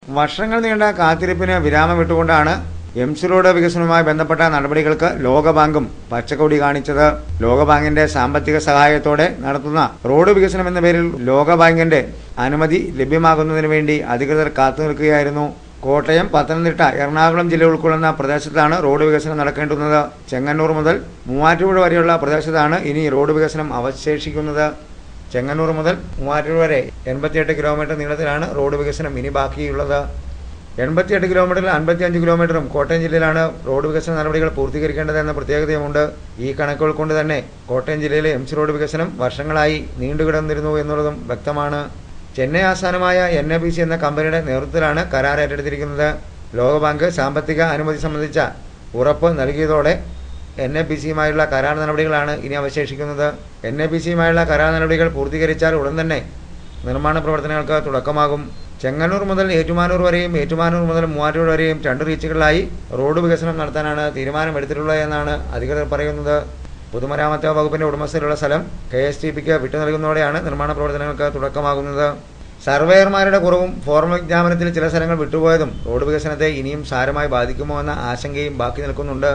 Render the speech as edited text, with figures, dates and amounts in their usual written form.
വർഷങ്ങൾ നീണ്ട കാത്തിരിപ്പിന് വിരാമം വിട്ടുകൊണ്ടാണ് എംസി റോഡ് വികസനവുമായി ബന്ധപ്പെട്ട നടപടികൾക്ക് ലോകബാങ്കും പച്ചക്കൊടി കാണിച്ചത്. ലോകബാങ്കിന്റെ സാമ്പത്തിക സഹായത്തോടെ നടത്തുന്ന റോഡ് വികസനം എന്ന പേരിൽ ലോകബാങ്കിന്റെ അനുമതി ലഭ്യമാകുന്നതിന് വേണ്ടി അധികൃതർ കാത്തുനിൽക്കുകയായിരുന്നു. കോട്ടയം, പത്തനംതിട്ട, എറണാകുളം ജില്ല ഉൾക്കൊള്ളുന്ന പ്രദേശത്താണ് റോഡ് വികസനം നടക്കേണ്ടുന്നത്. ചെങ്ങന്നൂർ മുതൽ മൂവാറ്റുപുഴ വരെയുള്ള പ്രദേശത്താണ് ഇനി റോഡ് വികസനം അവശേഷിക്കുന്നത്. ചെങ്ങന്നൂർ മുതൽ മൂവാറ്റുപുഴ വരെ 88 കിലോമീറ്റർ നീളത്തിലാണ് റോഡ് വികസനം ഇനി ബാക്കിയുള്ളത്. 88 കിലോമീറ്ററിൽ 55 കിലോമീറ്ററും കോട്ടയം ജില്ലയിലാണ് റോഡ് വികസന നടപടികൾ പൂർത്തീകരിക്കേണ്ടതെന്ന പ്രത്യേകതയുമുണ്ട്. ഈ കണക്കുകൾ കൊണ്ട് തന്നെ കോട്ടയം ജില്ലയിലെ എംസി റോഡ് വികസനം വർഷങ്ങളായി നീണ്ടുകിടന്നിരുന്നു എന്നുള്ളതും വ്യക്തമാണ്. ചെന്നൈ ആസ്ഥാനമായ NABC എന്ന കമ്പനിയുടെ നേതൃത്വത്തിലാണ് കരാർ ഏറ്റെടുത്തിരിക്കുന്നത്. ലോകബാങ്ക് സാമ്പത്തിക അനുമതി സംബന്ധിച്ച ഉറപ്പ് നൽകിയതോടെ NABCയുമായുള്ള കരാർ നടപടികളാണ് ഇനി അവശേഷിക്കുന്നത്. NABCയുമായുള്ള കരാർ നടപടികൾ പൂർത്തീകരിച്ചാൽ ഉടൻ തന്നെ നിർമ്മാണ പ്രവർത്തനങ്ങൾക്ക് തുടക്കമാകും. ചെങ്ങന്നൂർ മുതൽ ഏറ്റുമാനൂർ വരെയും ഏറ്റുമാനൂർ മുതൽ മൂവാറ്റുപുഴ വരെയും 2 റീച്ചുകളിലായി റോഡ് വികസനം നടത്താനാണ് തീരുമാനമെടുത്തിട്ടുള്ളത് എന്നാണ് അധികൃതർ പറയുന്നത്. പൊതുമരാമത്ത് വകുപ്പിന്റെ ഉടമസ്ഥയിലുള്ള സ്ഥലം KSTPക്ക് വിട്ടു നൽകുന്നതോടെയാണ് നിർമ്മാണ പ്രവർത്തനങ്ങൾക്ക് തുടക്കമാകുന്നത്. സർവേയർമാരുടെ കുറവും ഫോർമൽ വിജ്ഞാപനത്തിൽ ചില സ്ഥലങ്ങൾ വിട്ടുപോയതും റോഡ് വികസനത്തെ ഇനിയും സാരമായി ബാധിക്കുമോ എന്ന ആശങ്കയും ബാക്കി നിൽക്കുന്നുണ്ട്.